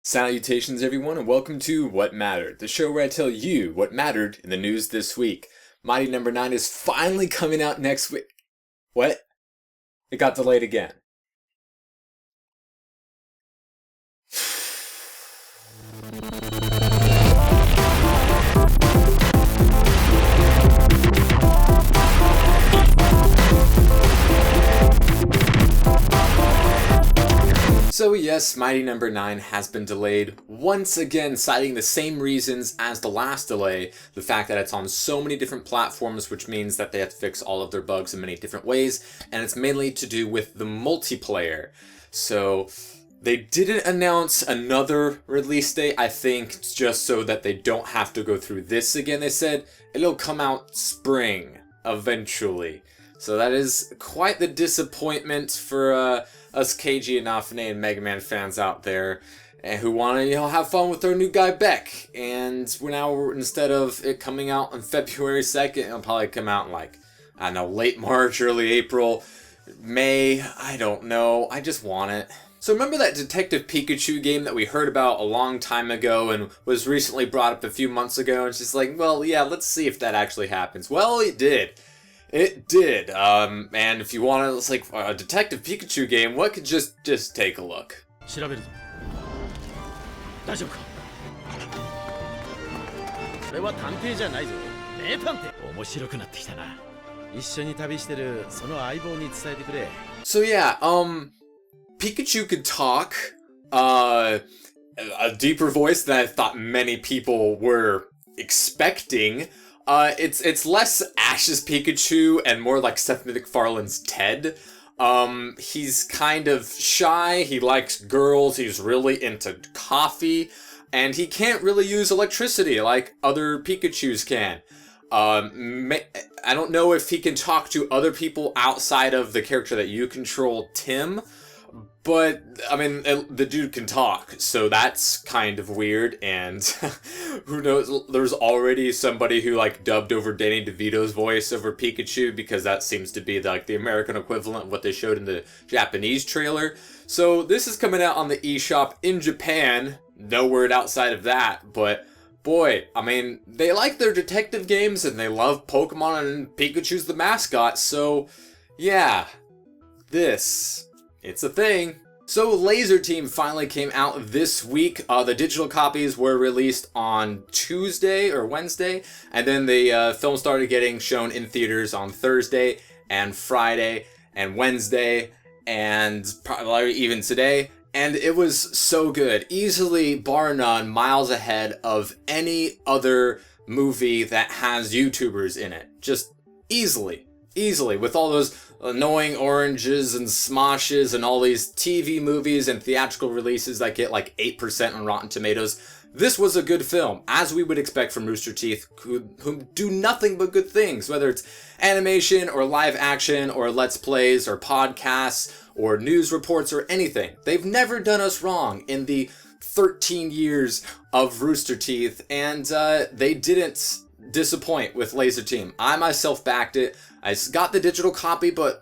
Salutations, everyone, and welcome to What Mattered, the show where I tell you what mattered in the news this week. Mighty Number 9 is finally coming out next week. What? It got delayed again. So yes, Mighty Number 9 has been delayed, once again citing the same reasons as the last delay, the fact that it's on so many different platforms, which means that they have to fix all of their bugs in many different ways, and it's mainly to do with the multiplayer. So they didn't announce another release date, I think, just so that they don't have to go through this again. They said it'll come out spring, eventually. So that is quite the disappointment for us KG and Afane and Mega Man fans out there, and who want to have fun with their new guy Beck. And instead of it coming out on February 2nd, it'll probably come out in I don't know, late March, early April, May. I don't know. I just want it. So remember that Detective Pikachu game that we heard about a long time ago and was recently brought up a few months ago? And it's just like, well, yeah, let's see if that actually happens. Well, it did. It did, and if you want it's like a Detective Pikachu game, what could just take a look. 調べるぞ。大丈夫か？俺は探偵じゃないぞ。名探偵。面白くなってきたな。一緒に旅してるその相棒に伝えてくれ。So yeah, Pikachu could talk, a deeper voice than I thought many people were expecting. It's less Ash's Pikachu and more like Seth MacFarlane's Ted. He's kind of shy, he likes girls, he's really into coffee, and he can't really use electricity like other Pikachus can. I don't know if he can talk to other people outside of the character that you control, Tim, but, I mean, the dude can talk, so that's kind of weird, and who knows, there's already somebody who, dubbed over Danny DeVito's voice over Pikachu, because that seems to be, the American equivalent of what they showed in the Japanese trailer. So, this is coming out on the eShop in Japan, no word outside of that, but boy, I mean, they like their detective games, and they love Pokemon, and Pikachu's the mascot, so, yeah, it's a thing. So Lazer Team finally came out this week. The digital copies were released on Tuesday or Wednesday, and then the film started getting shown in theaters on Thursday and Friday and Wednesday and probably even today. And it was so good. Easily, bar none, miles ahead of any other movie that has YouTubers in it. Just easily, with all those annoying oranges and smoshes and all these TV movies and theatrical releases that get 8% on Rotten Tomatoes. This was a good film, as we would expect from Rooster Teeth, who do nothing but good things, whether it's animation or live action or let's plays or podcasts or news reports or anything. They've never done us wrong in the 13 years of Rooster Teeth, and they didn't disappoint with Lazer Team. I myself backed it. I got the digital copy, but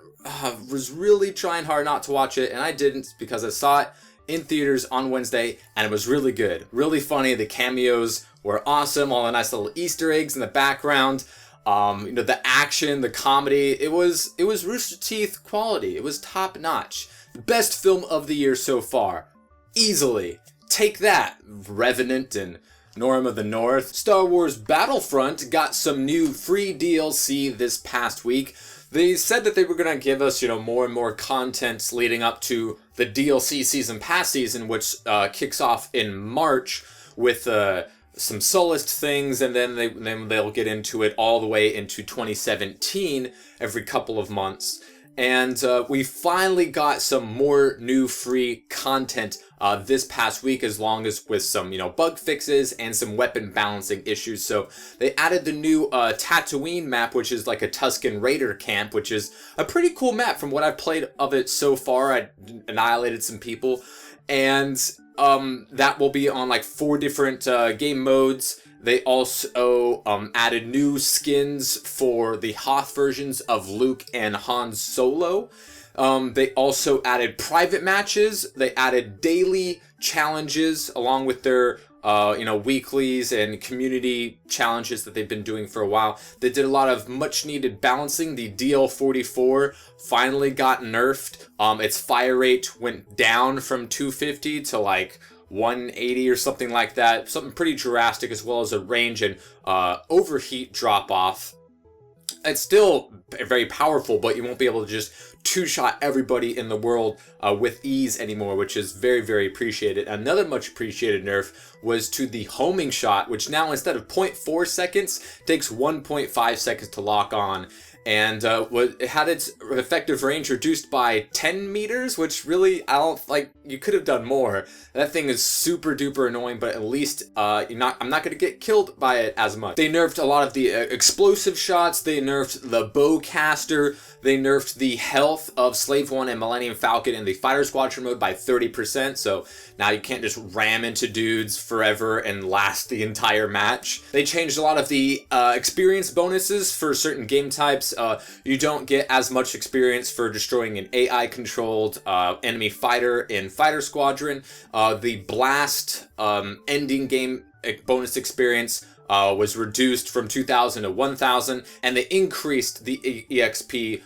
was really trying hard not to watch it, and I didn't because I saw it in theaters on Wednesday, and it was really good. Really funny. The cameos were awesome. All the nice little Easter eggs in the background. The action, the comedy. It was Rooster Teeth quality. It was top notch. Best film of the year so far. Easily. Take that, Revenant and Norm of the North. Star Wars Battlefront got some new free DLC this past week. They said that they were going to give us, more and more content leading up to the DLC Season Pass season, which kicks off in March with some Solist things, and then they'll get into it all the way into 2017 every couple of months. And we finally got some more new free content this past week, as long as with some, bug fixes and some weapon balancing issues. So they added the new Tatooine map, which is like a Tusken Raider camp, which is a pretty cool map from what I've played of it so far. I annihilated some people. And that will be on 4 different game modes. They also added new skins for the Hoth versions of Luke and Han Solo. They also added private matches. They added daily challenges along with their weeklies and community challenges that they've been doing for a while. They did a lot of much needed balancing. The DL44 finally got nerfed. Its fire rate went down from 250 to like 180 or something like that. Something pretty drastic, as well as a range and overheat drop off. It's still very powerful, but you won't be able to just two-shot everybody in the world with ease anymore, which is very, very appreciated. Another much appreciated nerf was to the homing shot, which now instead of 0.4 seconds takes 1.5 seconds to lock on. And it had its effective range reduced by 10 meters, which really, you could have done more. That thing is super duper annoying, but at least I'm not going to get killed by it as much. They nerfed a lot of the explosive shots. They nerfed the bowcaster. They nerfed the health of Slave 1 and Millennium Falcon in the Fighter Squadron mode by 30%, so now you can't just ram into dudes forever and last the entire match. They changed a lot of the experience bonuses for certain game types. You don't get as much experience for destroying an AI-controlled enemy fighter in Fighter Squadron. The Blast ending game bonus experience was reduced from 2,000 to 1,000, and they increased the EXP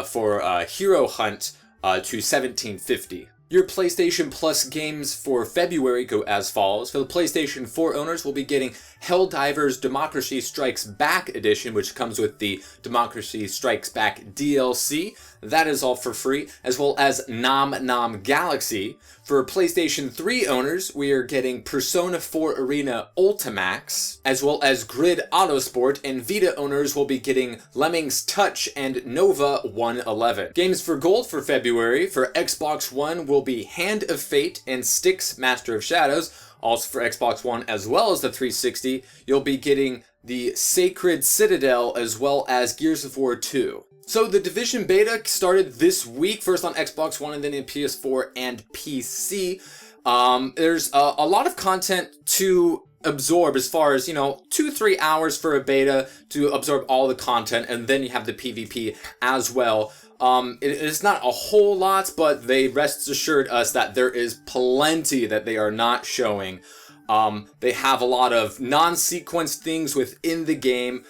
for Hero Hunt to 1,750. Your PlayStation Plus games for February go as follows. For the PlayStation 4 owners, we'll be getting Helldivers Democracy Strikes Back Edition, which comes with the Democracy Strikes Back DLC. That is all for free, as well as Nom Nom Galaxy. For PlayStation 3 owners, we are getting Persona 4 Arena Ultimax, as well as Grid Autosport, and Vita owners will be getting Lemmings Touch and Nova 111. Games for Gold for February, for Xbox One will be Hand of Fate and Styx Master of Shadows. Also for Xbox One as well as the 360, you'll be getting the Sacred Citadel as well as Gears of War 2. So the Division beta started this week, first on Xbox One and then in PS4 and PC. There's a lot of content to absorb as far as, 2-3 hours for a beta to absorb all the content, and then you have the PvP as well. It's not a whole lot, but they rest assured us that there is plenty that they are not showing. They have a lot of non-sequenced things within the game.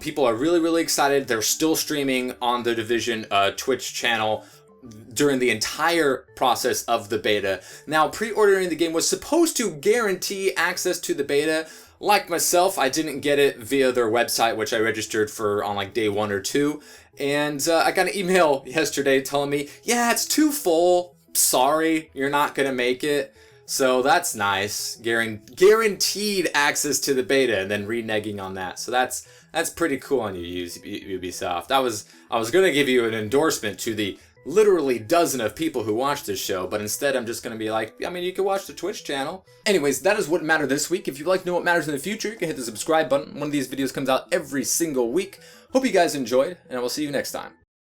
People are really, really excited. They're still streaming on the Division Twitch channel during the entire process of the beta. Now, pre-ordering the game was supposed to guarantee access to the beta. Like myself, I didn't get it via their website, which I registered for on like day 1 or 2. And I got an email yesterday telling me, yeah, it's too full. Sorry, you're not going to make it. So that's nice. Guaranteed access to the beta and then reneging on that. So that's pretty cool on you, Ubisoft. I was going to give you an endorsement to the literally dozen of people who watch this show, but instead I'm just going to be like, you can watch the Twitch channel. Anyways, that is what mattered this week. If you'd like to know what matters in the future, you can hit the subscribe button. One of these videos comes out every single week. Hope you guys enjoyed, and I will see you next time.